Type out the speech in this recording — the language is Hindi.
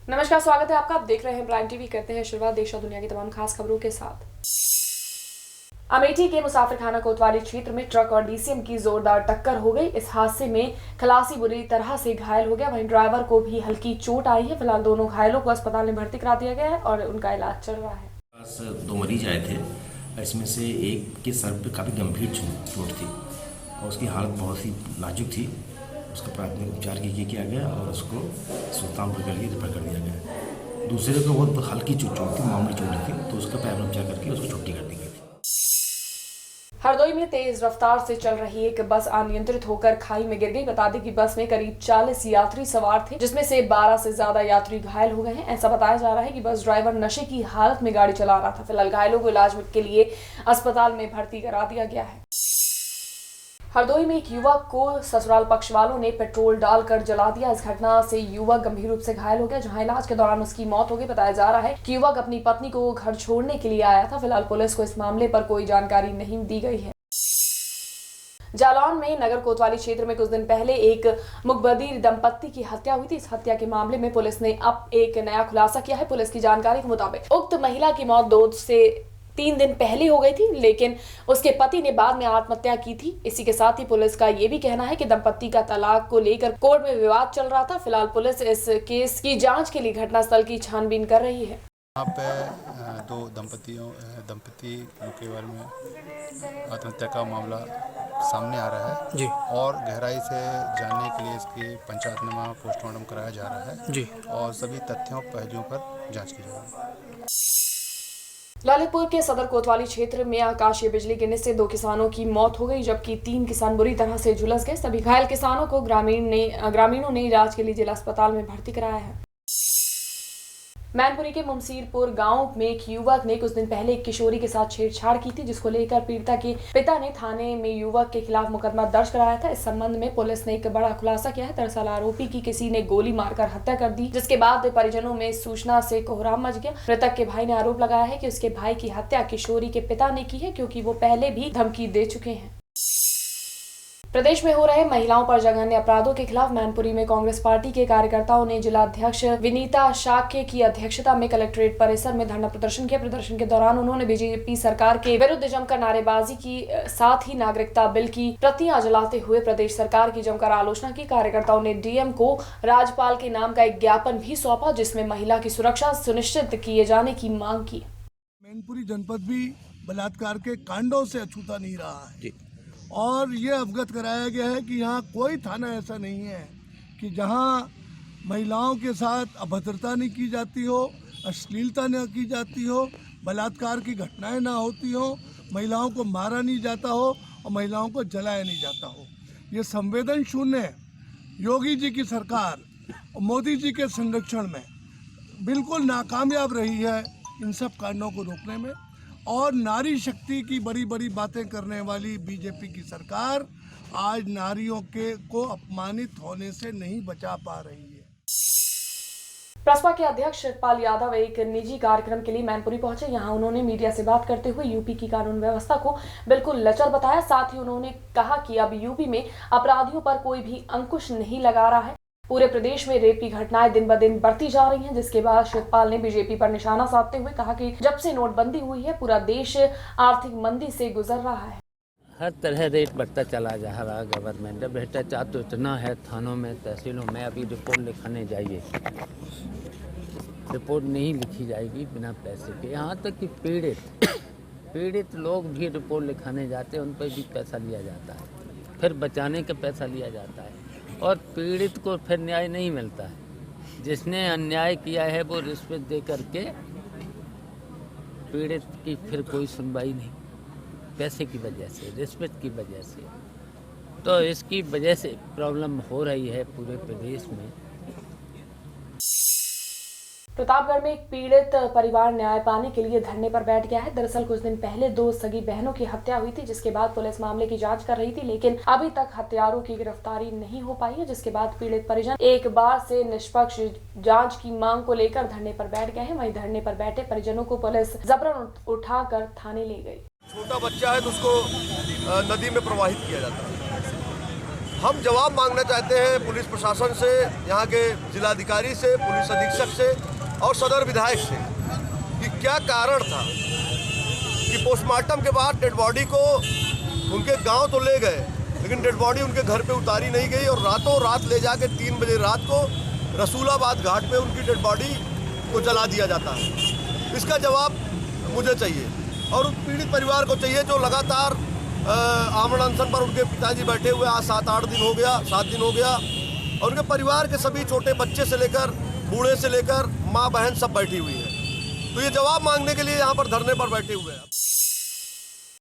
नमस्कार, स्वागत है आपका। आप देख रहे हैं प्राइम टीवी। करते हैं शुरुआत देश और दुनिया की तमाम खास खबरों के साथ। अमेठी के मुसाफिरखाना कोतवाली क्षेत्र में ट्रक और डीसीएम की जोरदार टक्कर हो गई। इस हादसे में खलासी बुरी तरह से घायल हो गया, वहीं ड्राइवर को भी हल्की चोट आई है। फिलहाल दोनों घायलों को अस्पताल में भर्ती करा दिया गया है और उनका इलाज चल रहा है। पास 2 मरीज आए थे, इसमें से एक के सर पे काफ़ी गंभीर चोट थी और उसकी हालत बहुत ही नाजुक थी। उसका प्राथमिक उपचार किया गया और उसको सुल्तानपुर के लिए रेफर कर दिया गया। दूसरे को बहुत हल्की चोट थी, मामूली चोट थी, तो उसका प्राथमिक उपचार करके उसको छुट्टी कर दी गई थी। हरदोई में तेज रफ्तार से चल रही एक बस अनियंत्रित होकर खाई में गिर गई। बता दें कि बस में करीब 40 यात्री सवार थे, जिसमें से 12 से ज्यादा यात्री घायल हो गए हैं। ऐसा बताया जा रहा है कि बस ड्राइवर नशे की हालत में गाड़ी चला रहा था। फिलहाल घायलों को इलाज के लिए अस्पताल में भर्ती करा दिया गया है। हरदोई में एक युवक को ससुराल पक्ष वालों ने पेट्रोल डालकर जला दिया। इस घटना से युवक गंभीर रूप से घायल हो गया, जहां इलाज के दौरान उसकी मौत हो गई। बताया जा रहा है कि युवक अपनी पत्नी को घर छोड़ने के लिए आया था। फिलहाल पुलिस को इस मामले पर कोई जानकारी नहीं दी गई है। जालौन में नगर कोतवाली क्षेत्र में कुछ दिन पहले एक मुकबदीर दंपत्ति की हत्या हुई थी। इस हत्या के मामले में पुलिस ने अब एक नया खुलासा किया है। पुलिस की जानकारी के मुताबिक उक्त महिला की मौत 2 से 3 दिन पहले हो गई थी, लेकिन उसके पति ने बाद में आत्महत्या की थी। इसी के साथ ही पुलिस का ये भी कहना है कि दंपत्ति का तलाक को लेकर कोर्ट में विवाद चल रहा था। फिलहाल पुलिस इस केस की जांच के लिए घटनास्थल की छानबीन कर रही है। यहाँ पे 2 दंपति के बारे में आत्महत्या का मामला सामने आ रहा है जी, और गहराई से जानने के लिए इसकी पंचायतनामा पोस्टमार्टम कराया जा रहा है जी, और सभी तथ्यों पहलुओं पर जांच की जा रही है। ललितपुर के सदर कोतवाली क्षेत्र में आकाशीय बिजली गिरने से 2 किसानों की मौत हो गई, जबकि 3 किसान बुरी तरह से झुलस गए। सभी घायल किसानों को ग्रामीणों ने इलाज के लिए जिला अस्पताल में भर्ती कराया है। मैनपुरी के मुमसीरपुर गांव में एक युवक ने कुछ दिन पहले एक किशोरी के साथ छेड़छाड़ की थी, जिसको लेकर पीड़िता के पिता ने थाने में युवक के खिलाफ मुकदमा दर्ज कराया था। इस संबंध में पुलिस ने एक बड़ा खुलासा किया है। दरअसल आरोपी की किसी ने गोली मारकर हत्या कर दी, जिसके बाद परिजनों में सूचना से कोहराम मच गया। मृतक के भाई ने आरोप लगाया है कि उसके भाई की हत्या किशोरी के पिता ने की है, क्योंकि वो पहले भी धमकी दे चुके हैं। प्रदेश में हो रहे महिलाओं पर जघन्य अपराधों के खिलाफ मैनपुरी में कांग्रेस पार्टी के कार्यकर्ताओं ने जिलाध्यक्ष विनीता शाक्य की अध्यक्षता में कलेक्ट्रेट परिसर में धरना प्रदर्शन किया। प्रदर्शन के दौरान उन्होंने बीजेपी सरकार के विरुद्ध जमकर नारेबाजी की, साथ ही नागरिकता बिल की प्रतियां जलाते हुए प्रदेश सरकार की जमकर आलोचना की। कार्यकर्ताओं ने डीएम को राज्यपाल के नाम का एक ज्ञापन भी सौंपा, जिसमें महिला की सुरक्षा सुनिश्चित किए जाने की मांग की। मैनपुरी जनपद भी बलात्कार के कांडों से अछूता नहीं रहा है और ये अवगत कराया गया है कि यहाँ कोई थाना ऐसा नहीं है कि जहाँ महिलाओं के साथ अभद्रता नहीं की जाती हो, अश्लीलता न की जाती हो, बलात्कार की घटनाएं ना होती हो, महिलाओं को मारा नहीं जाता हो और महिलाओं को जलाया नहीं जाता हो। ये संवेदन शून्य योगी जी की सरकार और मोदी जी के संरक्षण में बिल्कुल नाकामयाब रही है इन सब कांडों को रोकने में। और नारी शक्ति की बड़ी बड़ी बातें करने वाली बीजेपी की सरकार आज नारियों को अपमानित होने से नहीं बचा पा रही है। प्रसपा के अध्यक्ष शिवपाल यादव एक निजी कार्यक्रम के लिए मैनपुरी पहुंचे। यहां उन्होंने मीडिया से बात करते हुए यूपी की कानून व्यवस्था को बिल्कुल लचर बताया। साथ ही उन्होंने कहा कि अब यूपी में अपराधियों पर कोई भी अंकुश नहीं लगा रहा है। पूरे प्रदेश में रेप की घटनाएं दिन ब दिन बढ़ती जा रही हैं, जिसके बाद शिवपाल ने बीजेपी पर निशाना साधते हुए कहा कि जब से नोटबंदी हुई है पूरा देश आर्थिक मंदी से गुजर रहा है। हर तरह रेट बढ़ता चला जा रहा है। गवर्नमेंट भ्रष्टाचार तो इतना है, थानों में तहसीलों में अभी रिपोर्ट लिखाने जाइए, रिपोर्ट नहीं लिखी जाएगी बिना पैसे के। यहाँ तक कि पीड़ित लोग भी रिपोर्ट लिखाने जाते हैं, उन पर भी पैसा लिया जाता है, फिर बचाने का पैसा लिया जाता है और पीड़ित को फिर न्याय नहीं मिलता है। जिसने अन्याय किया है वो रिश्वत दे करके पीड़ित की फिर कोई सुनवाई नहीं, पैसे की वजह से, रिश्वत की वजह से। तो इसकी वजह से प्रॉब्लम हो रही है पूरे प्रदेश में। प्रतापगढ़ में एक पीड़ित परिवार न्याय पाने के लिए धरने पर बैठ गया है। दरअसल कुछ दिन पहले 2 सगी बहनों की हत्या हुई थी, जिसके बाद पुलिस मामले की जांच कर रही थी, लेकिन अभी तक हत्यारों की गिरफ्तारी नहीं हो पाई है, जिसके बाद पीड़ित परिजन एक बार से निष्पक्ष जांच की मांग को लेकर धरने पर बैठ गए हैं। वहीं धरने पर बैठे परिजनों को पुलिस जबरन उठाकर थाने ले गई। छोटा बच्चा है तो उसको नदी में प्रवाहित किया जाता है। हम जवाब मांगना चाहते हैं पुलिस प्रशासन से, यहाँ के जिलाधिकारी से, पुलिस अधीक्षक से और सदर विधायक से कि क्या कारण था कि पोस्टमार्टम के बाद डेड बॉडी को उनके गांव तो ले गए, लेकिन डेड बॉडी उनके घर पे उतारी नहीं गई और रातों रात ले जाके 3 बजे रात को रसूलाबाद घाट पे उनकी डेड बॉडी को जला दिया जाता है। इसका जवाब मुझे चाहिए और उस पीड़ित परिवार को चाहिए जो लगातार आमरण अनशन पर उनके पिताजी बैठे हुए आज 7 दिन हो गया और उनके परिवार के सभी छोटे बच्चे से लेकर बूढ़े से लेकर माँ बहन सब बैठी हुई है। तो ये जवाब मांगने के लिए यहाँ पर धरने पर बैठे हुए हैं।